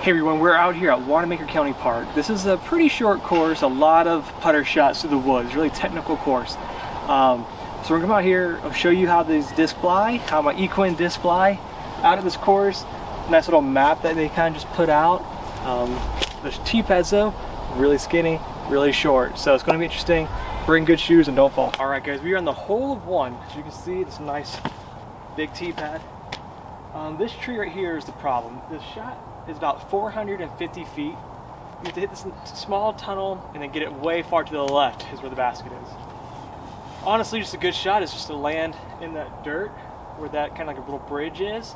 Hey everyone, we're out here at Wannamaker County Park. This is a pretty short course, a lot of putter shots through the woods, really technical course. So we're gonna come out here, I'll show you how these discs fly, how my equine discs fly out of this course. Nice little map that they kind of just put out. The tee pads though, really skinny, really short. So it's gonna be interesting. Bring good shoes and don't fall. All right guys, we are on the hole of one. As you can see, this nice big tee pad. This tree right here is the problem. This shot is about 450 feet. You have to hit this small tunnel and then get it way far to the left is where the basket is. Honestly, just a good shot is just to land in that dirt where that kind of like a little bridge is.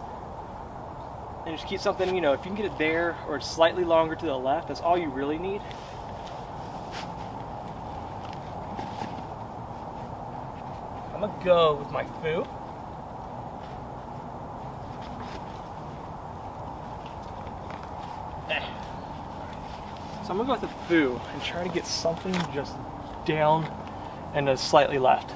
And just keep something, you know, if you can get it there or it's slightly longer to the left, that's all you really need. I'm gonna go with my foo. So I'm gonna go with the foo and try to get something just down and slightly left.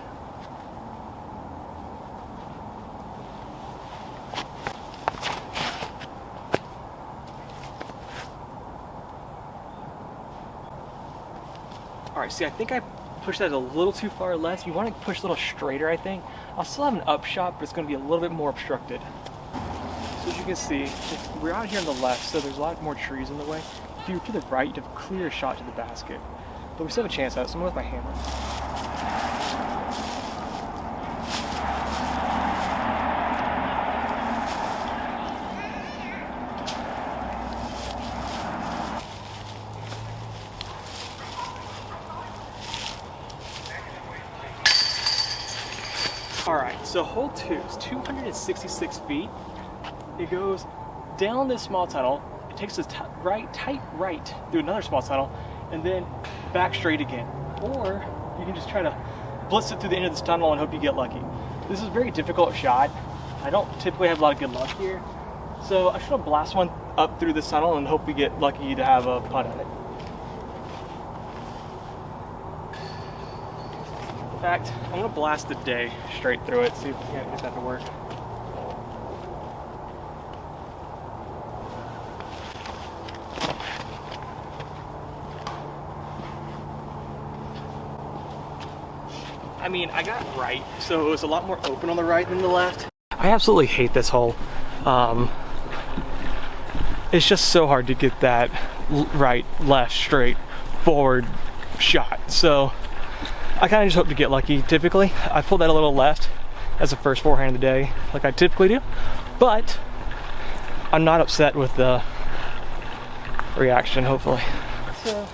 All right, see, I think I pushed that a little too far left. You want to push a little straighter, I think. I'll still have an upshot, but it's gonna be a little bit more obstructed. So as you can see, we're out here on the left, so there's a lot more trees in the way. If you were to the right, you'd have a clear shot to the basket. But we still have a chance at it, so I'm going with my hammer. Alright, so hole 2 is 266 feet. It goes down this small tunnel. It takes this tight right through another small tunnel and then back straight again. Or you can just try to blitz it through the end of this tunnel and hope you get lucky. This is a very difficult shot. I don't typically have a lot of good luck here. So I should blast one up through this tunnel and hope we get lucky to have a putt at it. In fact, I'm gonna blast the day straight through it, see if we can't get that to work. I mean, I got right, so it was a lot more open on the right than the left. I absolutely hate this hole. It's just so hard to get that right, left, straight, forward shot. So I kind of just hope to get lucky. Typically, I pulled that a little left as the first forehand of the day, like I typically do. But I'm not upset with the reaction, hopefully. So,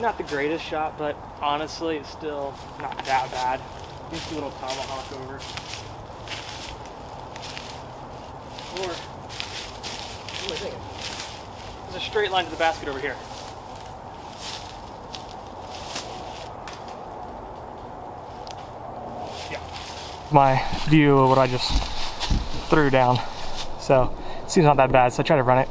not the greatest shot, but honestly, it's still not that bad. Just a little tomahawk over. Or, what am I thinking? There's a straight line to the basket over here. Yeah. My view of what I just threw down. So, it seems not that bad, so I try to run it.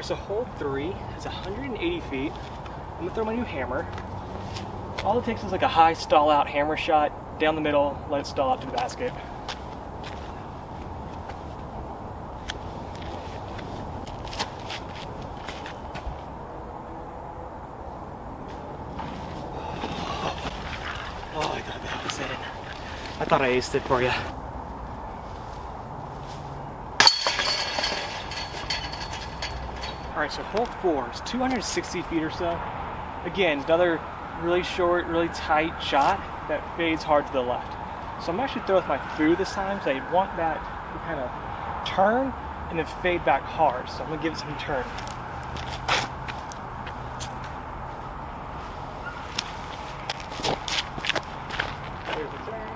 So hole 3 is 180 feet. I'm gonna throw my new hammer. All it takes is like a high stall out hammer shot down the middle, let it stall out to the basket. Oh, I thought that was it. I thought I aced it for you. Alright, so hole 4 is 260 feet or so. Again, another really short, really tight shot that fades hard to the left. So I'm actually throwing with my foo this time, so I want that to kind of turn and then fade back hard. So I'm going to give it some turn. There's the turn.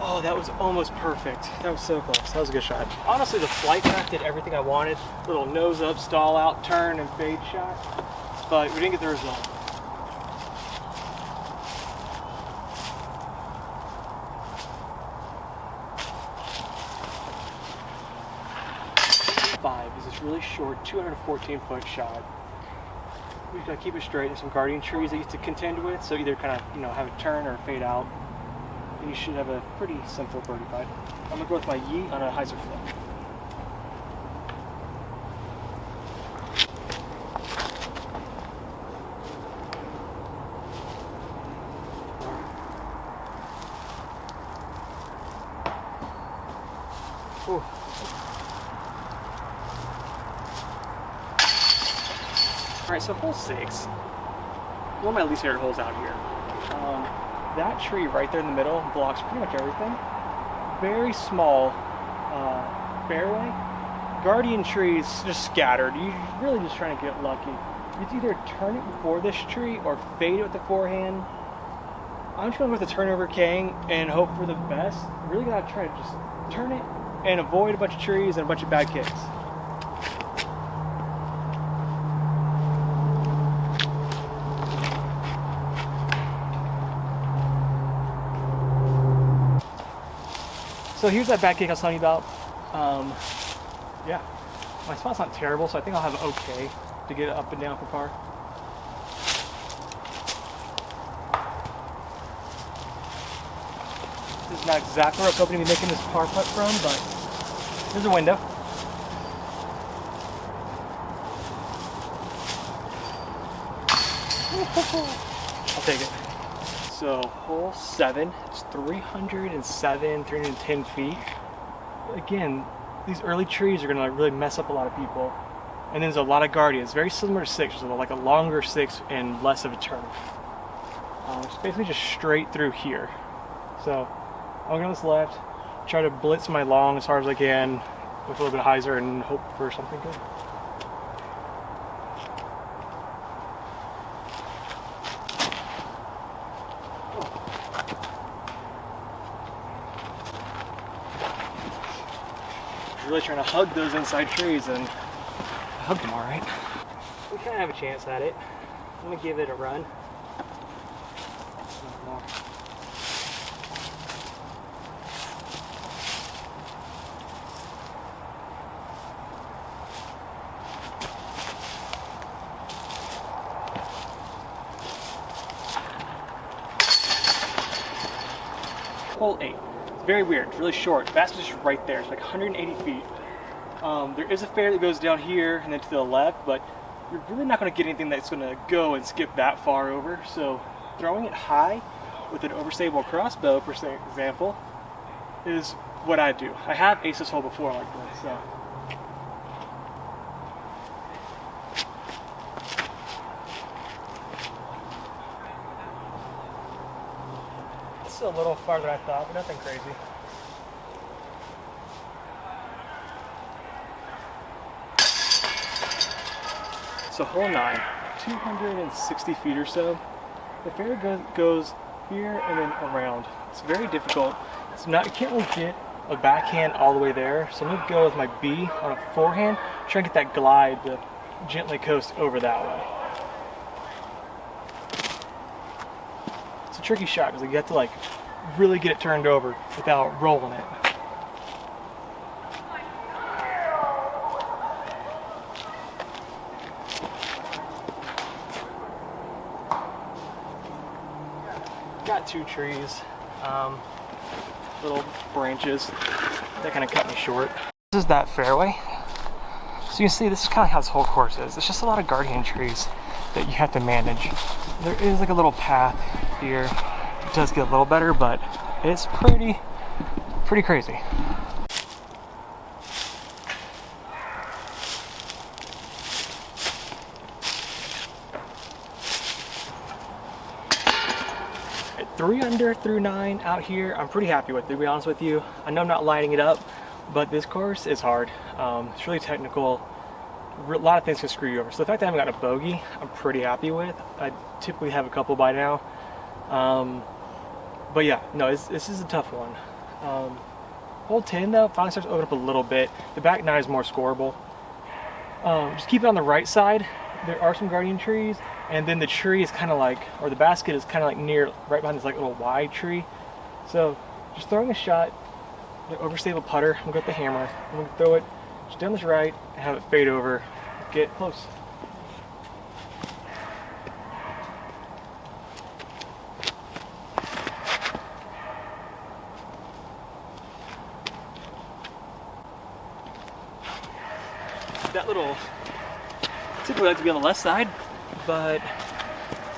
Oh, that was almost perfect. That was so close. That was a good shot. Honestly, the flight path did everything I wanted. Little nose up, stall out, turn, and fade shot. But we didn't get the result. Five is this really short 214-foot shot. We gotta keep it straight. There's some guardian trees that you have to contend with, so either kind of, have a turn or fade out. And you should have a pretty simple birdie putt. I'm gonna go with my yeet on a hyzer flip. Ooh. Alright, so hole 6, one of my least favorite holes out here. That tree right there in the middle blocks pretty much everything. Very small fairway. Guardian trees just scattered. You're really just trying to get lucky. You can either turn it before this tree or fade it with the forehand. I'm just going to go with the turnover king and hope for the best. You really got to try to just turn it and avoid a bunch of trees and a bunch of bad kicks. So here's that bad kick I was telling you about. Yeah, my spot's not terrible, so I think I'll have okay to get it up and down for par. This is not exactly where I was hoping to be making this par putt from, but there's a window. I'll take it. So hole 7 is 307, 310 feet. Again, these early trees are gonna really mess up a lot of people. And then there's a lot of guardians, very similar to 6, so like a longer 6 and less of a turn. It's basically just straight through here. So I'll go to this left, try to blitz my long as hard as I can with a little bit of hyzer and hope for something good. Really trying to hug those inside trees, and I hugged them all right. We kind of have a chance at it. I'm gonna give it a run. Hole 8. Very weird, it's really short. Basket's just right there, it's like 180 feet. There is a fair that goes down here and then to the left, but you're really not going to get anything that's going to go and skip that far over. So throwing it high with an overstable crossbow, for example, is what I do. I have aced this hole before like this, so. A little farther than I thought, but nothing crazy. So hole 9, 260 feet or so. The fairway goes here and then around. It's very difficult. It's not, you can't really get a backhand all the way there, so I'm going to go with my B on a forehand, try and get that glide to gently coast over that way. It's a tricky shot because you have to like really get it turned over without rolling it. Got 2 trees, little branches that kind of cut me short. This is that fairway. So you can see this is kind of how this whole course is. It's just a lot of guardian trees that you have to manage. There is like a little path here. It does get a little better, but it's pretty crazy. At 3 under through 9 out here, I'm pretty happy with it, to be honest with you. I know I'm not lighting it up, but this course is hard. It's really technical. A lot of things can screw you over. So the fact that I haven't got a bogey, I'm pretty happy with. I typically have a couple by now. But yeah, no, this is a tough one. Hole 10 though, finally starts to open up a little bit. The back 9 is more scoreable. Just keep it on the right side. There are some guardian trees, and then the tree is kind of like, or the basket is kind of like near, right behind this like little wide tree. So just throwing a shot, the overstable putter, I'm gonna go with the hammer. I'm gonna throw it just down this right and have it fade over, get close. that little, typically I like to be on the left side, but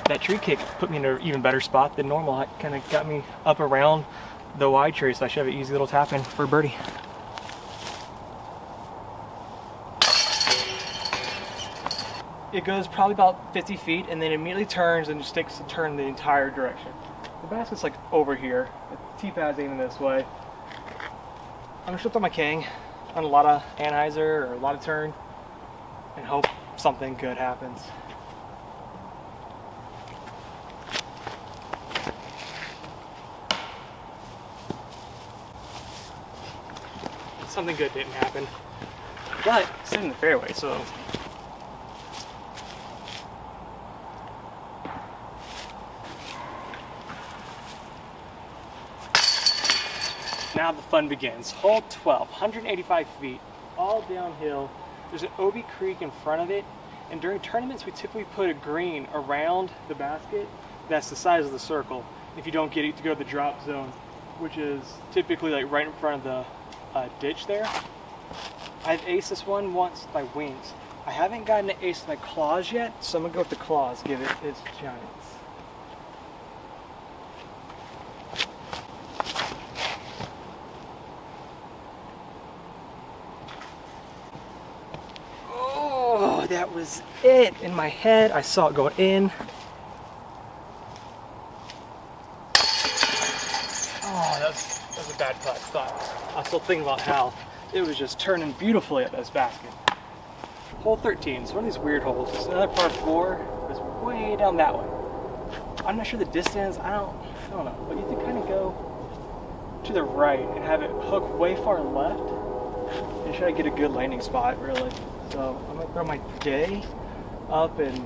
that tree kick put me in an even better spot than normal. It kind of got me up around the wide tree, so I should have an easy little tap in for birdie. It goes probably about 50 feet and then immediately turns and just takes a turn the entire direction. The basket's like over here. The tee pad's aiming this way. I'm gonna shift on my king on a lot of anhyzer or a lot of turn and hope something good happens. Something good didn't happen, but it's in the fairway, so. Now the fun begins. Hole 12, 185 feet, all downhill. There's an Obi Creek in front of it, and during tournaments we typically put a green around the basket that's the size of the circle. If you don't get it, to go to the drop zone, which is typically like right in front of the ditch there. I've aced this one once with my wings. I haven't gotten an ace with my claws yet, so I'm gonna go with the claws, give it its chance. Oh, that was it. In my head, I saw it going in. Oh, that was a bad putt, but I was still thinking about how it was just turning beautifully at this basket. Hole 13, it's one of these weird holes. It's another par 4, it's way down that way. I'm not sure the distance, I don't know, but you can kind of go to the right and have it hook way far left and try to get a good landing spot, really. So I'm gonna throw my day up and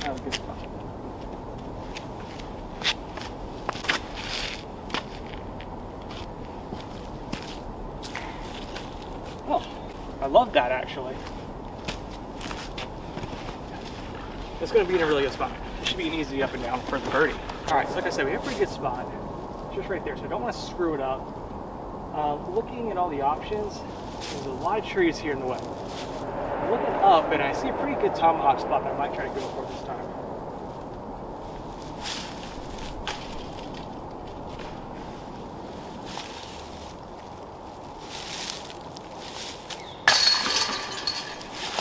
have a good spot. Oh, I love that actually. It's going to be in a really good spot. It should be an easy up and down for the birdie. Alright, so like I said, we have a pretty good spot. Just right there, so I don't want to screw it up. Looking at all the options, there's a lot of trees here in the way. I'm looking up and I see a pretty good tomahawk spot that I might try to go for this time.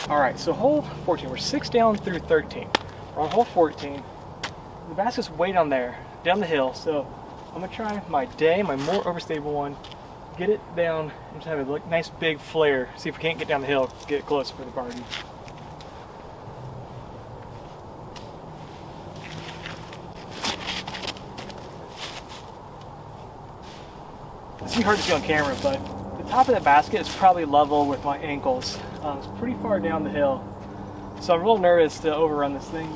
Alright, so hole 14, we're 6 down through 13. We're on hole 14. The basket's way down there, down the hill, so I'm going to try my day, my more overstable one, get it down and just have a nice big flare. See if we can't get down the hill, get it close for the birdie. It's gonna be hard to see on camera, but the top of that basket is probably level with my ankles. It's pretty far down the hill, so I'm real nervous to overrun this thing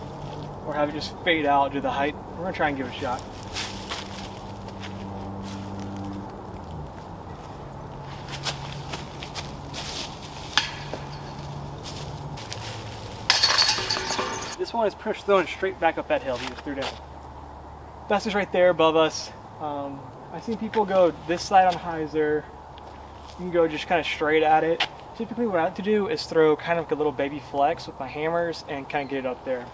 or have it just fade out due to the height. We're gonna try and give it a shot. This one is pretty much thrown straight back up that hill he just threw down. Basket's right there above us. I've seen people go this side on hyzer. You can go just kind of straight at it. Typically what I like to do is throw kind of like a little baby flex with my hammers and kind of get it up there.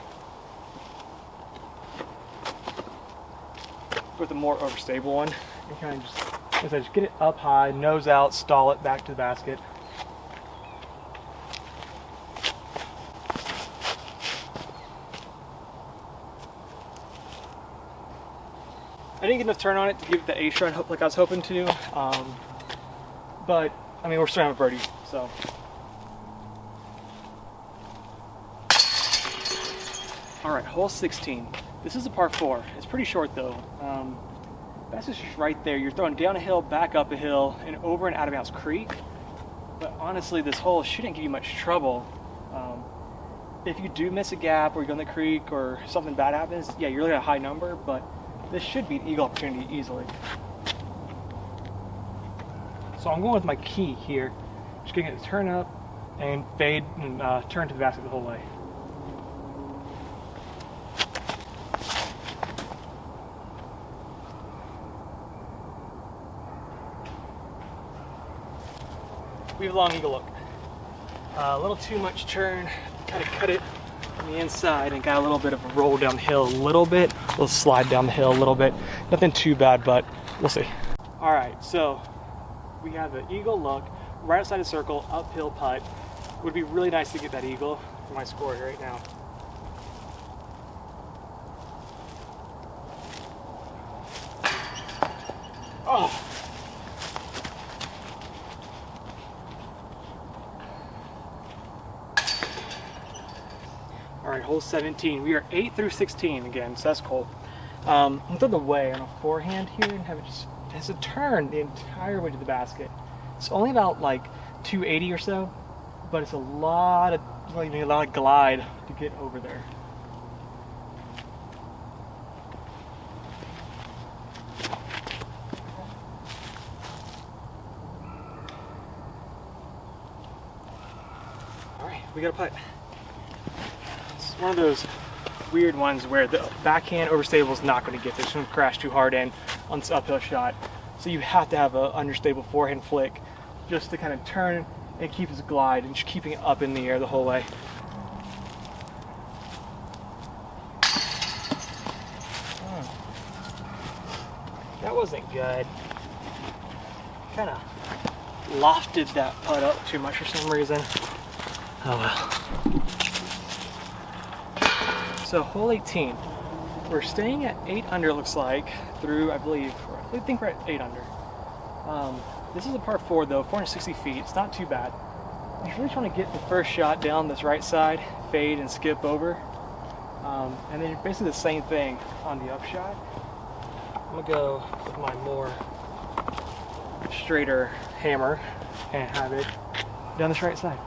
With a more overstable one, you kind of just get it up high, nose out, stall it back to the basket. I didn't get enough turn on it to give it the ace run like I was hoping to, but I mean we're still having a birdie, so. All right, hole 16. This is a par 4. It's pretty short though. That's just right there. You're throwing down a hill, back up a hill, and over and out of bounds creek. But honestly, this hole shouldn't give you much trouble. If you do miss a gap or you go in the creek or something bad happens, yeah, you're looking at a high number, but this should be an eagle opportunity easily. So I'm going with my key here. Just getting it to turn up and fade and turn to the basket the whole way. We have a long eagle look. A little too much turn, kind of cut it on the inside and got a little bit of a roll down the hill a little bit. A little slide down the hill a little bit. Nothing too bad, but we'll see. All right, so we have the eagle look, right outside the circle, uphill putt. Would be really nice to get that eagle for my score right now. Oh! All right, hole 17. We are 8 through 16 again, so that's cool. I'm throw the way on a forehand here and have it just has a turn the entire way to the basket. It's only about like 280 or so, but it's a lot of glide to get over there. All right, we got a putt. It's one of those weird ones where the backhand overstable is not going to get this. It's going to crash too hard in on this uphill shot. So you have to have an understable forehand flick just to kind of turn and keep his glide and just keeping it up in the air the whole way. That wasn't good. Kind of lofted that putt up too much for some reason. Oh well. So hole 18, we're staying at 8 under, looks like, through, I think we're at 8 under. This is a par 4 though, 460 feet, it's not too bad. You really just want to get the first shot down this right side, fade and skip over. And then basically the same thing on the upshot. I'm gonna go with my more straighter hammer and have it down this right side.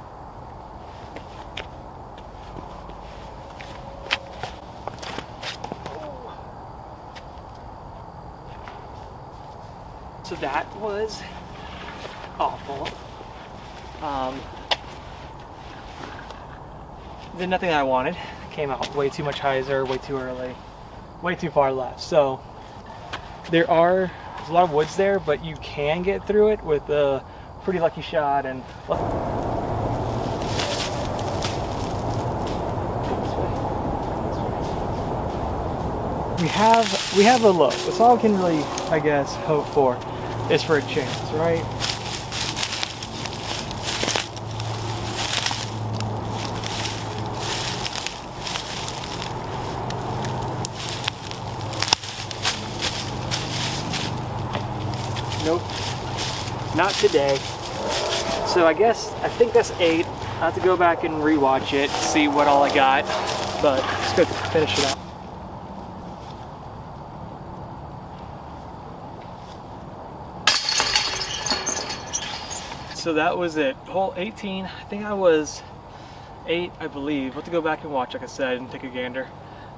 So that was awful. Did nothing I wanted. Came out way too much hyzer, way too early, way too far left. So there's a lot of woods there, but you can get through it with a pretty lucky shot and. We have a look. That's all we can really, I guess, hope for is for a chance, right? Nope, not today. So I think that's 8. I have to go back and rewatch it, see what all I got, but let's go finish it up. So that was it. Hole 18. I think I was 8, I believe. We'll have to go back and watch, like I said, and take a gander.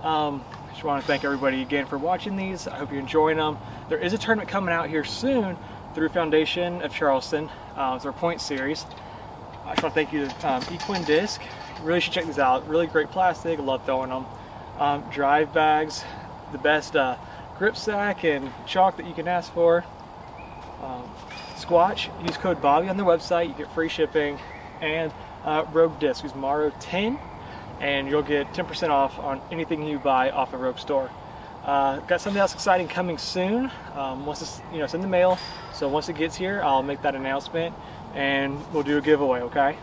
Just want to thank everybody again for watching these. I hope you're enjoying them. There is a tournament coming out here soon through Foundation of Charleston. It's our point series. I just want to thank you to Equine Disc. You really should check these out. Really great plastic. I love throwing them. Drive bags, the best grip sack and chalk that you can ask for. Squatch, use code Bobby on their website, you get free shipping, and Rogue Disc, use Maro10, and you'll get 10% off on anything you buy off a Rogue store. Got something else exciting coming soon. Once it's in the mail, so once it gets here, I'll make that announcement, and we'll do a giveaway, okay?